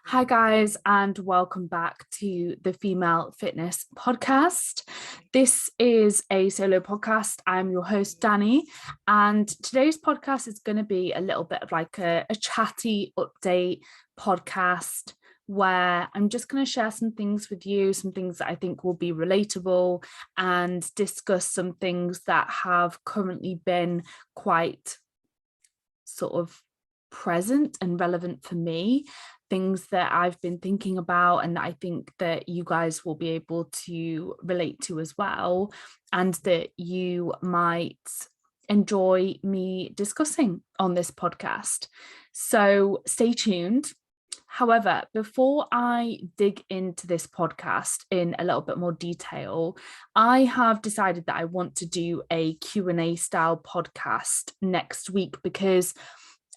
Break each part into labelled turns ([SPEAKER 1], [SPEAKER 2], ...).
[SPEAKER 1] Hi, guys, and welcome back to the Female Fitness Podcast. This is a solo podcast. I'm your host, Danny, and today's podcast is going to be a little bit of like a chatty update podcast where I'm just going to share some things with you, some things that I think will be relatable, and discuss some things that have currently been quite sort of present and relevant for me, things that I've been thinking about and that I think that you guys will be able to relate to as well, and that you might enjoy me discussing on this podcast. So stay tuned. However, before I dig into this podcast in a little bit more detail, I have decided that I want to do a Q&A style podcast next week because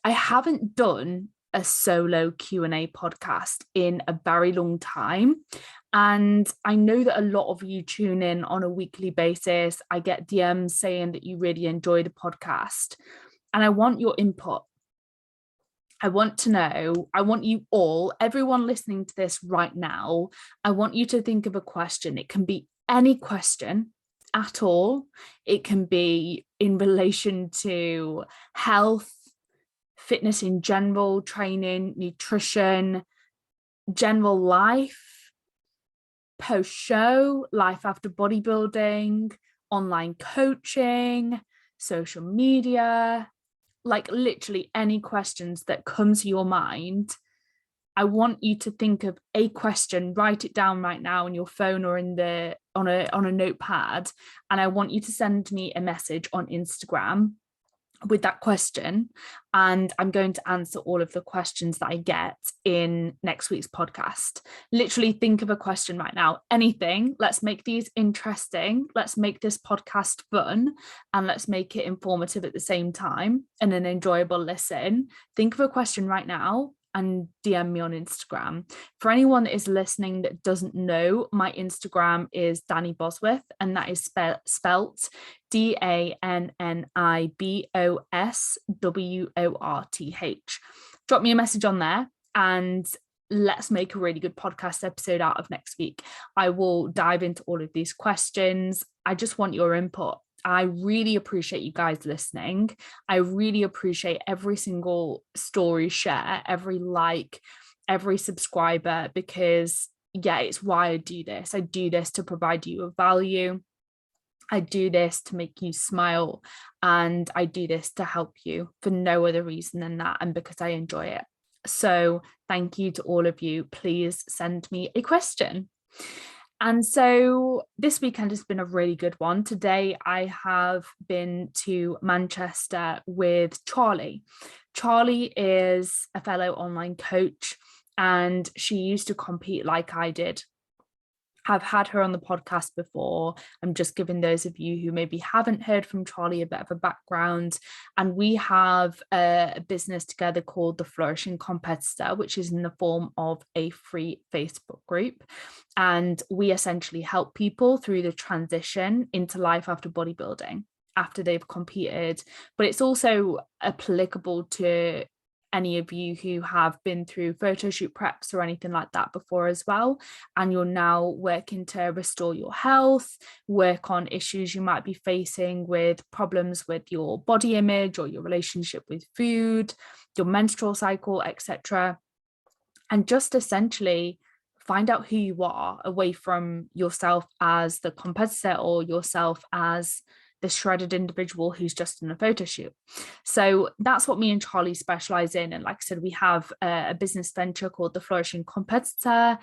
[SPEAKER 1] I haven't done a solo Q&A podcast in a very long time. And I know that a lot of you tune in on a weekly basis. I get DMs saying that you really enjoy the podcast. And I want your input. I want to know, I want you all, everyone listening to this right now, I want you to think of a question. It can be any question at all. It can be in relation to health, fitness in general, training, nutrition, general life, post-show, life after bodybuilding, online coaching, social media, like literally any questions that come to your mind. I want you to think of a question, write it down right now on your phone or on a notepad, and I want you to send me a message on Instagram with that question, and I'm going to answer all of the questions that I get in next week's podcast. Literally think of a question right now, anything. Let's make these interesting. Let's make this podcast fun, and let's make it informative at the same time and an enjoyable listen. Think of a question right now and DM me on Instagram. For anyone that is listening that doesn't know, my Instagram is Danny Bosworth, and that is spelt DANNIBOSWORTH. Drop me a message on there and let's make a really good podcast episode out of next week. I will dive into all of these questions. I just want your input. I really appreciate you guys listening. I really appreciate every single story share, every like, every subscriber, because yeah, it's why I do this. I do this to provide you with value. I do this to make you smile, and I do this to help you for no other reason than that, and because I enjoy it. So thank you to all of you. Please send me a question. And so this weekend has been a really good one. Today I have been to Manchester with Charlie. Charlie is a fellow online coach, and she used to compete like I did. I've had her on the podcast before. I'm just giving those of you who maybe haven't heard from Charlie a bit of a background. And we have a business together called The Flourishing Competitor, which is in the form of a free Facebook group. And we essentially help people through the transition into life after bodybuilding, after they've competed. But it's also applicable to any of you who have been through photo shoot preps or anything like that before as well, and you're now working to restore your health, work on issues you might be facing with problems with your body image or your relationship with food, your menstrual cycle, etc., and just essentially find out who you are away from yourself as the competitor or yourself as the shredded individual who's just in a photo shoot. So that's what me and Charlie specialize in. And like I said, we have a business venture called The Flourishing Competitor,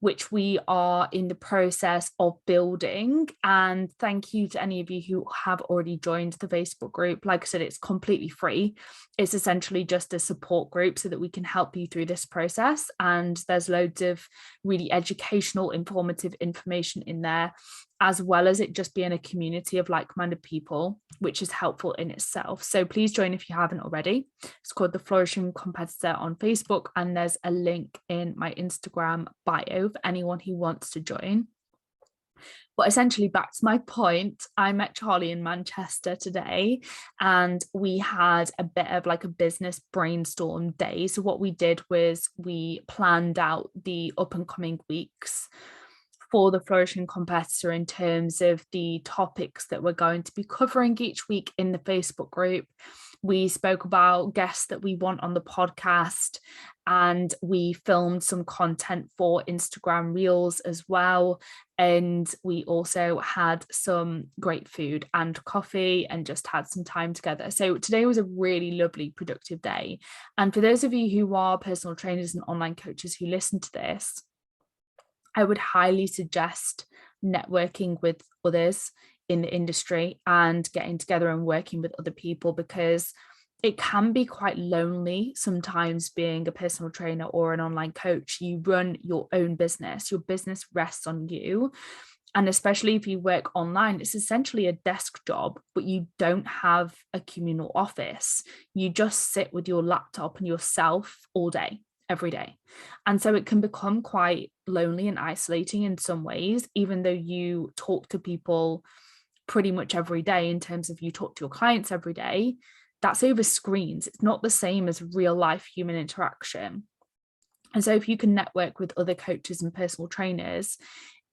[SPEAKER 1] which we are in the process of building. And thank you to any of you who have already joined the Facebook group. Like I said, it's completely free. It's essentially just a support group so that we can help you through this process. And there's loads of really educational, informative information in there, as well as it just being a community of like-minded people, which is helpful in itself. So please join if you haven't already. It's called The Flourishing Competitor on Facebook, and there's a link in my Instagram bio for anyone who wants to join. But essentially, back to my point, I met Charlie in Manchester today, and we had a bit of like a business brainstorm day. So what we did was we planned out the up and coming weeks for the Flourishing Competitor in terms of the topics that we're going to be covering each week in the Facebook group. We spoke about guests that we want on the podcast, and we filmed some content for Instagram Reels as well. And we also had some great food and coffee and just had some time together. So today was a really lovely, productive day. And for those of you who are personal trainers and online coaches who listen to this, I would highly suggest networking with others in the industry and getting together and working with other people, because it can be quite lonely sometimes being a personal trainer or an online coach. You run your own business, your business rests on you. And especially if you work online, it's essentially a desk job, but you don't have a communal office. You just sit with your laptop and yourself all day, every day. And so it can become quite lonely and isolating in some ways, even though you talk to people pretty much every day. In terms of you talk to your clients every day, that's over screens. It's not the same as real life human interaction. And so if you can network with other coaches and personal trainers,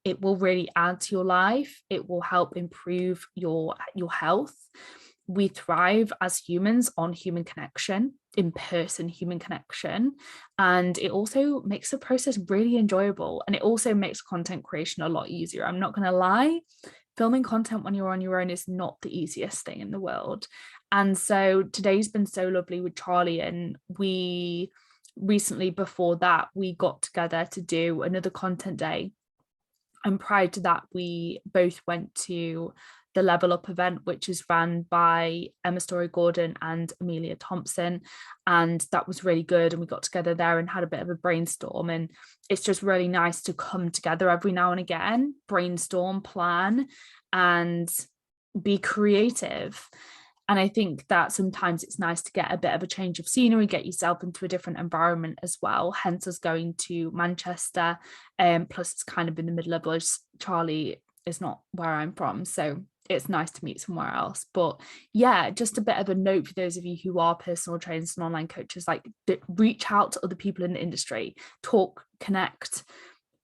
[SPEAKER 1] it will really add to your life. It will help improve your health. We thrive as humans on human connection, in-person human connection. And it also makes the process really enjoyable. And it also makes content creation a lot easier. I'm not going to lie. Filming content when you're on your own is not the easiest thing in the world. And so today's been so lovely with Charlie. And we recently, before that, we got together to do another content day. And prior to that, we both went to the Level Up event, which is run by Emma Story-Gordon and Amelia Thompson. And that was really good. And we got together there and had a bit of a brainstorm. And it's just really nice to come together every now and again, brainstorm, plan, and be creative. And I think that sometimes it's nice to get a bit of a change of scenery, get yourself into a different environment as well. Hence us going to Manchester. Plus it's kind of in the middle of us. Charlie is not where I'm from, so it's nice to meet somewhere else. But yeah, just a bit of a note for those of you who are personal trainers and online coaches, like reach out to other people in the industry, talk, connect,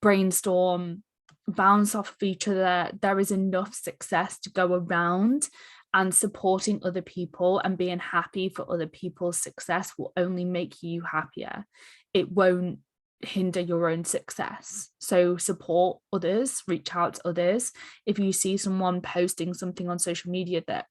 [SPEAKER 1] brainstorm, bounce off of each other. There is enough success to go around, and supporting other people and being happy for other people's success will only make you happier. It won't hinder your own success. So support others, reach out to others. If you see someone posting something on social media that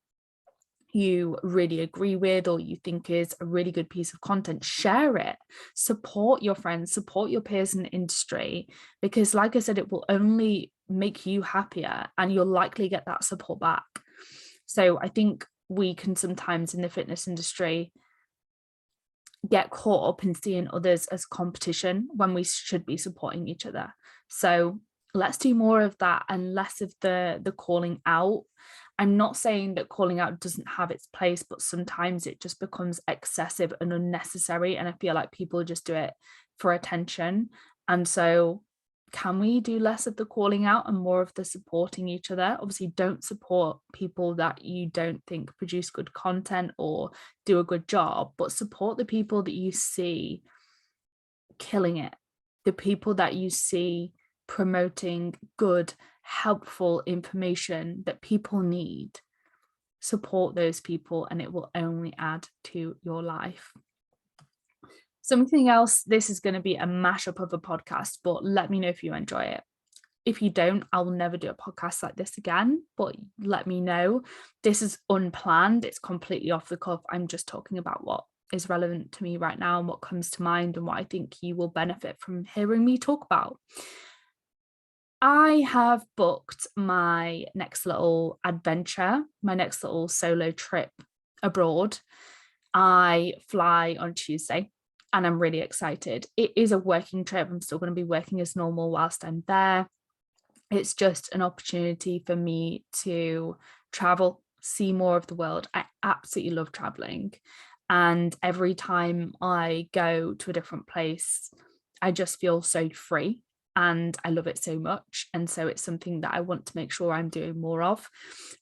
[SPEAKER 1] you really agree with or you think is a really good piece of content, share it. Support your friends, support your peers in the industry, because like I said, it will only make you happier and you'll likely get that support back. So I think we can sometimes in the fitness industry get caught up in seeing others as competition when we should be supporting each other. So let's do more of that and less of the calling out. I'm not saying that calling out doesn't have its place, but sometimes it just becomes excessive and unnecessary. And I feel like people just do it for attention. And so can we do less of the calling out and more of the supporting each other? Obviously, don't support people that you don't think produce good content or do a good job, but support the people that you see killing it, the people that you see promoting good, helpful information that people need. Support those people and it will only add to your life. Something else, this is going to be a mashup of a podcast, but let me know if you enjoy it. If you don't, I will never do a podcast like this again, but let me know. This is unplanned. It's completely off the cuff. I'm just talking about what is relevant to me right now and what comes to mind and what I think you will benefit from hearing me talk about. I have booked my next little adventure, my next little solo trip abroad. I fly on Tuesday and I'm really excited. It is a working trip. I'm still going to be working as normal whilst I'm there. It's just an opportunity for me to travel, see more of the world. I absolutely love traveling. And every time I go to a different place, I just feel so free. and I love it so much. And so it's something that I want to make sure I'm doing more of.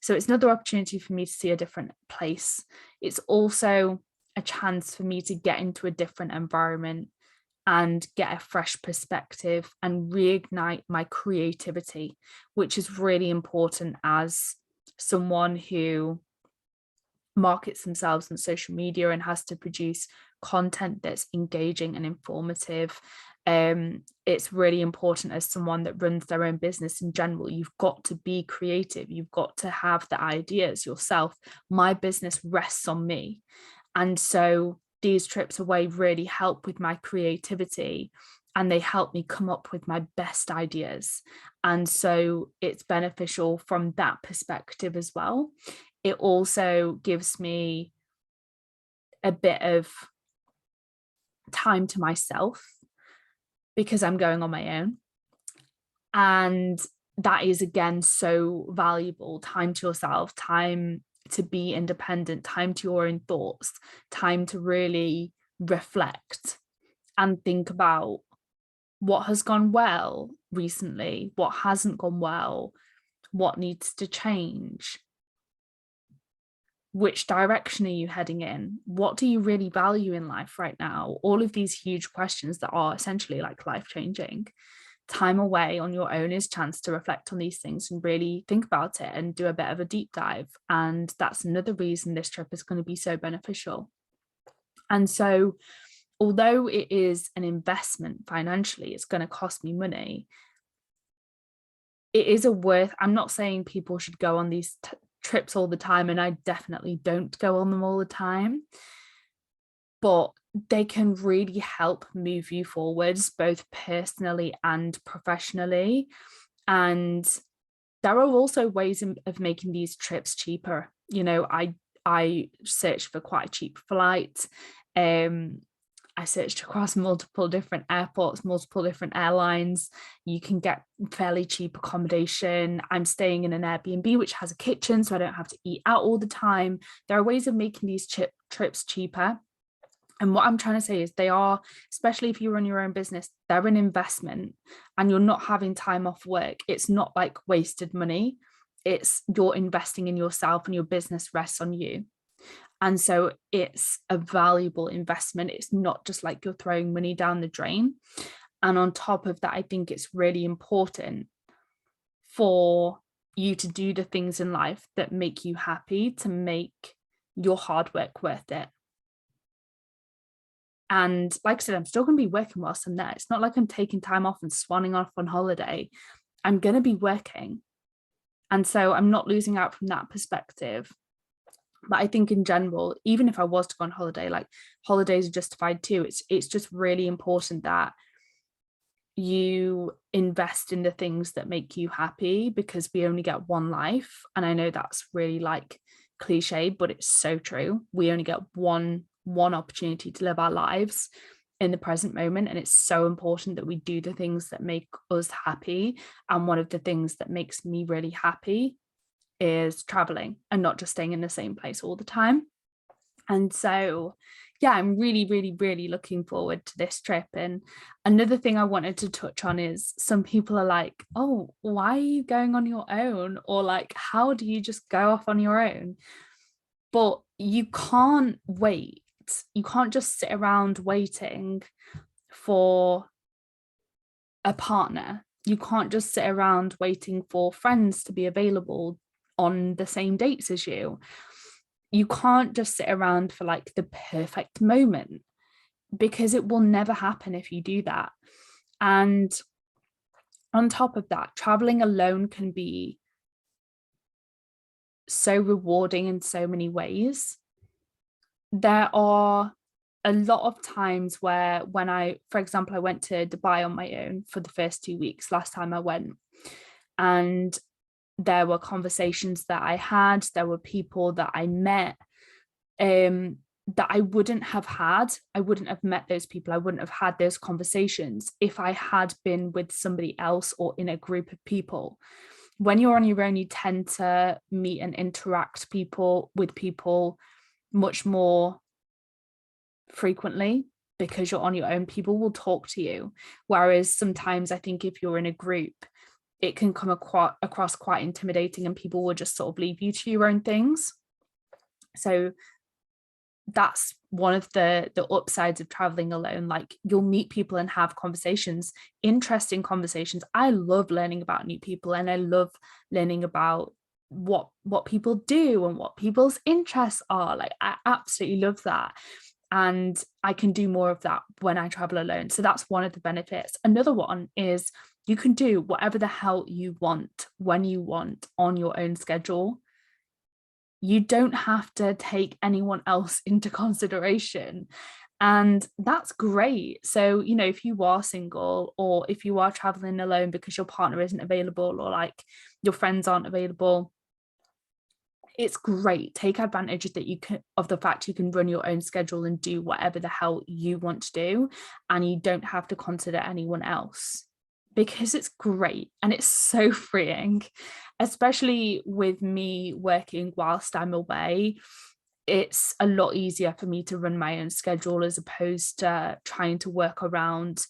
[SPEAKER 1] So it's another opportunity for me to see a different place. It's also a chance for me to get into a different environment and get a fresh perspective and reignite my creativity, which is really important as someone who markets themselves on social media and has to produce content that's engaging and informative. It's really important as someone that runs their own business in general. You've got to be creative. You've got to have the ideas yourself. My business rests on me. And so these trips away really help with my creativity, and they help me come up with my best ideas. And so it's beneficial from that perspective as well. It also gives me a bit of time to myself because I'm going on my own. And that is, again, so valuable. Time to yourself, time to be independent, time to your own thoughts, time to really reflect and think about what has gone well recently, what hasn't gone well, what needs to change. Which direction are you heading in? What do you really value in life right now? All of these huge questions that are essentially like life-changing. Time away on your own is a chance to reflect on these things and really think about it and do a bit of a deep dive. And that's another reason this trip is going to be so beneficial. And so, although it is an investment financially, it's going to cost me money. It is I'm not saying people should go on these trips all the time, and I definitely don't go on them all the time, but they can really help move you forwards, both personally and professionally. And there are also ways of making these trips cheaper. You know, I searched for quite a cheap flight. I searched across multiple different airports, multiple different airlines. You can get fairly cheap accommodation. I'm staying in an Airbnb, which has a kitchen, so I don't have to eat out all the time. There are ways of making these trips cheaper. And what I'm trying to say is they are, especially if you run your own business, they're an investment and you're not having time off work. It's not like wasted money. It's you're investing in yourself and your business rests on you. And so it's a valuable investment. It's not just like you're throwing money down the drain. And on top of that, I think it's really important for you to do the things in life that make you happy, to make your hard work worth it. And like I said, I'm still going to be working whilst I'm there. It's not like I'm taking time off and swanning off on holiday. I'm going to be working. And so I'm not losing out from that perspective. But I think in general, even if I was to go on holiday, like holidays are justified too. It's just really important that you invest in the things that make you happy, because we only get one life. And I know that's really like cliche, but it's so true. We only get one opportunity to live our lives in the present moment, and it's so important that we do the things that make us happy. And one of the things that makes me really happy is traveling and not just staying in the same place all the time. And so yeah, I'm really, really, really looking forward to this trip. And another thing I wanted to touch on is some people are like, oh, why are you going on your own? Or like, how do you just go off on your own? But you can't wait. You can't just sit around waiting for a partner. You can't just sit around waiting for friends to be available on the same dates as you. You can't just sit around for like the perfect moment, because it will never happen if you do that. And on top of that, traveling alone can be so rewarding in so many ways. There are a lot of times where for example, I went to Dubai on my own for the first 2 weeks last time I went, and there were conversations that I had, there were people that I met that I wouldn't have met those people, I wouldn't have had those conversations if I had been with somebody else or in a group of people. When you're on your own, you tend to meet and interact with people much more frequently, because you're on your own, people will talk to you. Whereas sometimes I think if you're in a group, it can come across quite intimidating, and people will just sort of leave you to your own things. So that's one of the upsides of traveling alone. Like, you'll meet people and have conversations, interesting conversations. I love learning about new people, and I love learning about what people do and what people's interests are. Like, I absolutely love that, and I can do more of that when I travel alone. So that's one of the benefits. Another one is you can do whatever the hell you want when you want on your own schedule. You don't have to take anyone else into consideration. And that's great. So, you know, if you are single, or if you are traveling alone because your partner isn't available, or like your friends aren't available, it's great. Take advantage of the fact you can run your own schedule and do whatever the hell you want to do, and you don't have to consider anyone else, because it's great and it's so freeing, especially with me working whilst I'm away. It's a lot easier for me to run my own schedule as opposed to trying to work around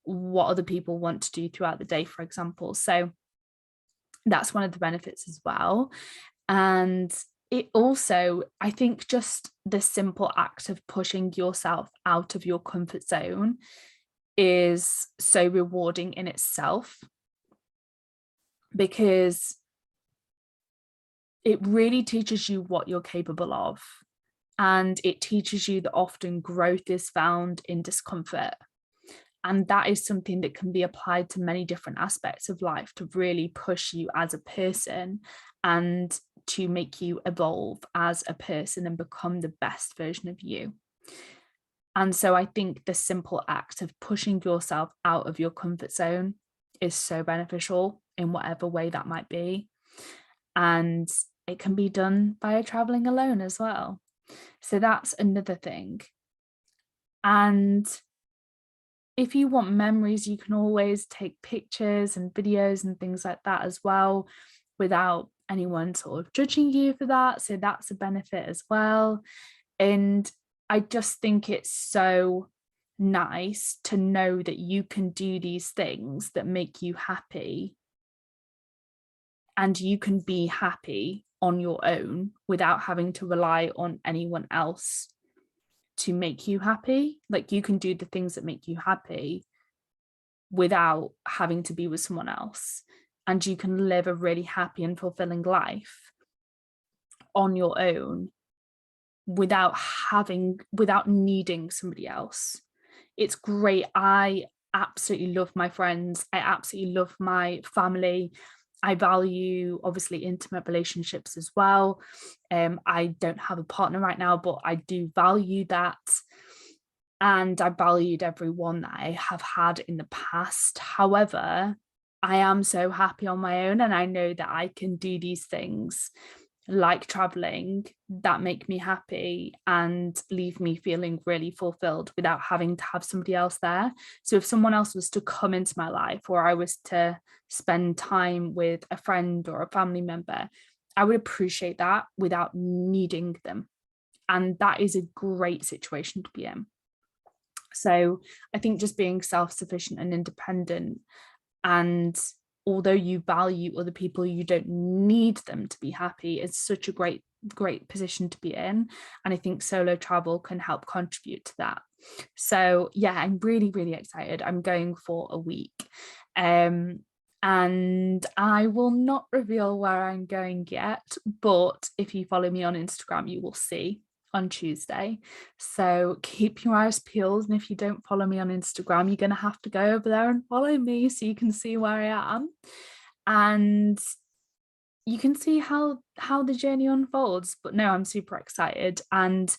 [SPEAKER 1] what other people want to do throughout the day, for example. So that's one of the benefits as well. And it also, I think, just the simple act of pushing yourself out of your comfort zone is so rewarding in itself, because it really teaches you what you're capable of, and it teaches you that often growth is found in discomfort. And that is something that can be applied to many different aspects of life to really push you as a person, and to make you evolve as a person and become the best version of you. And so I think the simple act of pushing yourself out of your comfort zone is so beneficial in whatever way that might be. And it can be done by traveling alone as well. So that's another thing. And if you want memories, you can always take pictures and videos and things like that as well, without anyone sort of judging you for that. So that's a benefit as well. And I just think it's so nice to know that you can do these things that make you happy, and you can be happy on your own without having to rely on anyone else to make you happy. Like, you can do the things that make you happy without having to be with someone else, and you can live a really happy and fulfilling life on your own without needing somebody else. It's great. I absolutely love my friends. I absolutely love my family. I value, obviously, intimate relationships as well. I don't have a partner right now, but I do value that. And I valued everyone that I have had in the past. However, I am so happy on my own, and I know that I can do these things like traveling that make me happy and leave me feeling really fulfilled without having to have somebody else there. So if someone else was to come into my life, or I was to spend time with a friend or a family member, I would appreciate that without needing them. And that is a great situation to be in. So I think just being self-sufficient and independent, and although you value other people, you don't need them to be happy, is such a great position to be in. And I think solo travel can help contribute to that. So yeah, I'm really, really excited. I'm going for a week. And I will not reveal where I'm going yet, but if you follow me on Instagram, you will see on Tuesday. So keep your eyes peeled. And if you don't follow me on Instagram, you're going to have to go over there and follow me so you can see where I am. And you can see how the journey unfolds. But no, I'm super excited. And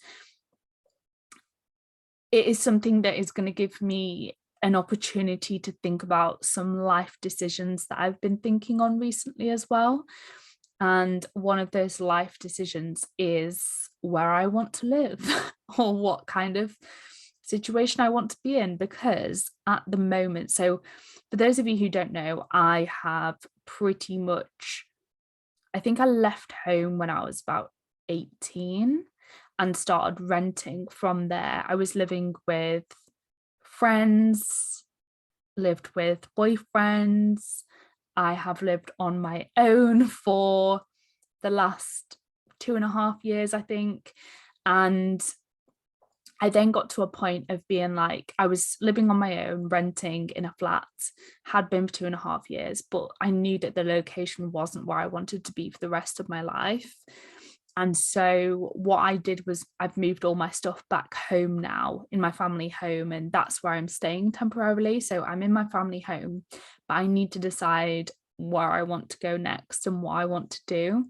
[SPEAKER 1] it is something that is going to give me an opportunity to think about some life decisions that I've been thinking on recently as well. And one of those life decisions is where I want to live or what kind of situation I want to be in. Because at the moment, so for those of you who don't know, I have pretty much, I think I left home when I was about 18 and started renting from there. I was living with friends, lived with boyfriends. I have lived on my own for the last 2.5 years, I think. And I then got to a point of being like, I was living on my own, renting in a flat, had been for 2.5 years, but I knew that the location wasn't where I wanted to be for the rest of my life. And so what I did was I've moved all my stuff back home now in my family home, and that's where I'm staying temporarily. So I'm in my family home, but I need to decide where I want to go next and what I want to do.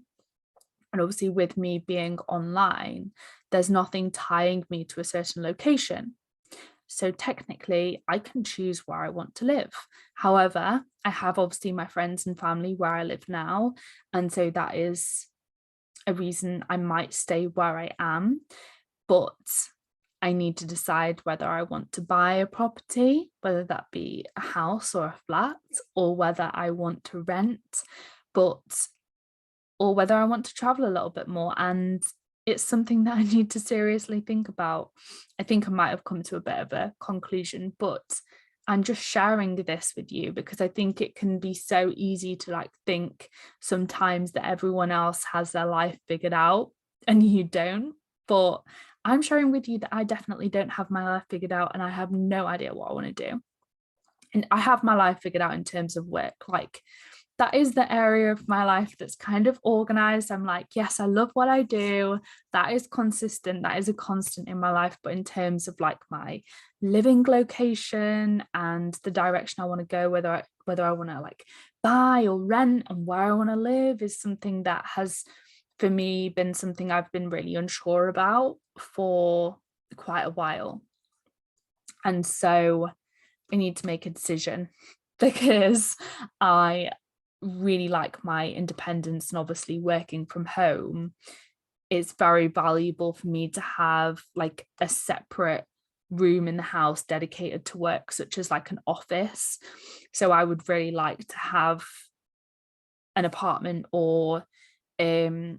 [SPEAKER 1] And obviously, with me being online, there's nothing tying me to a certain location. So technically, I can choose where I want to live. However, I have obviously my friends and family where I live now. And so that is a reason I might stay where I am. But I need to decide whether I want to buy a property, whether that be a house or a flat, or whether I want to rent. Or whether I want to travel a little bit more. And it's something that I need to seriously think about. I think I might have come to a bit of a conclusion, but I'm just sharing this with you because I think it can be so easy to like think sometimes that everyone else has their life figured out and you don't. But I'm sharing with you that I definitely don't have my life figured out and I have no idea what I want to do. And I have my life figured out in terms of work. Like, that is the area of my life that's kind of organized. I'm like, yes, I love what I do. That is consistent. That is a constant in my life. But in terms of like my living location and the direction I want to go, whether I want to like buy or rent and where I want to live is something that has, for me, been something I've been really unsure about for quite a while. And so I need to make a decision because I really like my independence, and obviously working from home is very valuable for me to have like a separate room in the house dedicated to work, such as like an office. So I would really like to have an apartment or a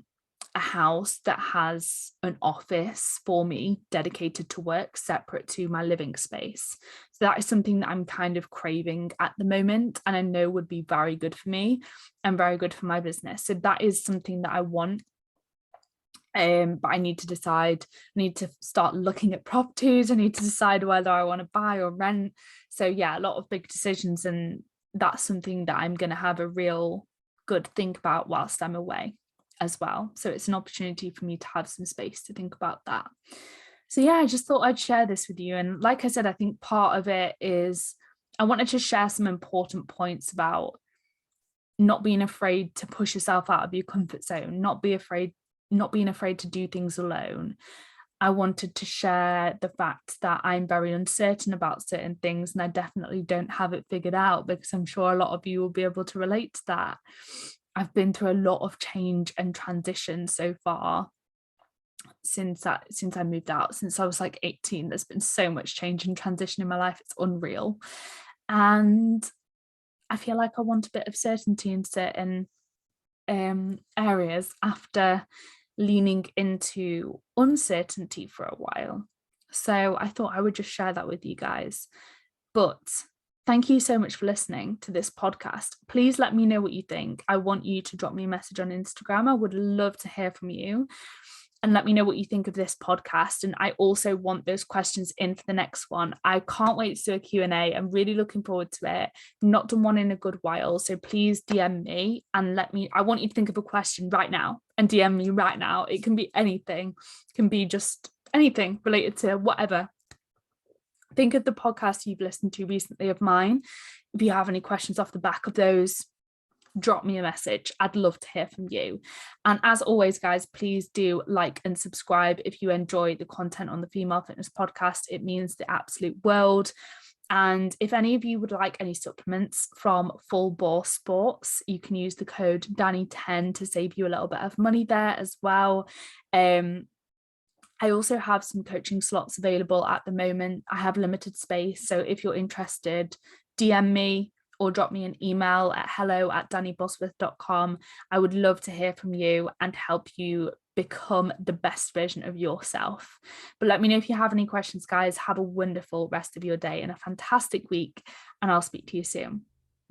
[SPEAKER 1] house that has an office for me dedicated to work separate to my living space. So that is something that I'm kind of craving at the moment and I know would be very good for me and very good for my business. So that is something that I want. But I need to decide, I need to start looking at properties. I need to decide whether I want to buy or rent. So yeah, a lot of big decisions, and that's something that I'm going to have a real good think about whilst I'm away as well. So it's an opportunity for me to have some space to think about that. So yeah, I just thought I'd share this with you. And like I said, I think part of it is I wanted to share some important points about not being afraid to push yourself out of your comfort zone, not being afraid to do things alone. I wanted to share the fact that I'm very uncertain about certain things and I definitely don't have it figured out, because I'm sure a lot of you will be able to relate to that. I've been through a lot of change and transition so far since I moved out. Since I was like 18, there's been so much change and transition in my life. It's unreal. And I feel like I want a bit of certainty in certain areas after leaning into uncertainty for a while. So I thought I would just share that with you guys. But thank you so much for listening to this podcast. Please let me know what you think. I want you to drop me a message on Instagram. I would love to hear from you. And let me know what you think of this podcast. And I also want those questions in for the next one. I can't wait to do a Q&A. I'm really looking forward to it. I've not done one in a good while. So please DM me and I want you to think of a question right now and DM me right now. It can be anything. It can be just anything related to whatever. Think of the podcast you've listened to recently of mine. If you have any questions off the back of those, drop me a message. I'd love to hear from you. And as always, guys, please do like and subscribe if you enjoy the content on the Female Fitness Podcast. It means the absolute world. And if any of you would like any supplements from Boar Sports, you can use the code Danny10 to save you a little bit of money there as well. I also have some coaching slots available at the moment. I have limited space, so if you're interested, DM me or drop me an email at hello@dannybosworth.com. I would love to hear from you and help you become the best version of yourself. But let me know if you have any questions, guys. Have a wonderful rest of your day and a fantastic week, and I'll speak to you soon.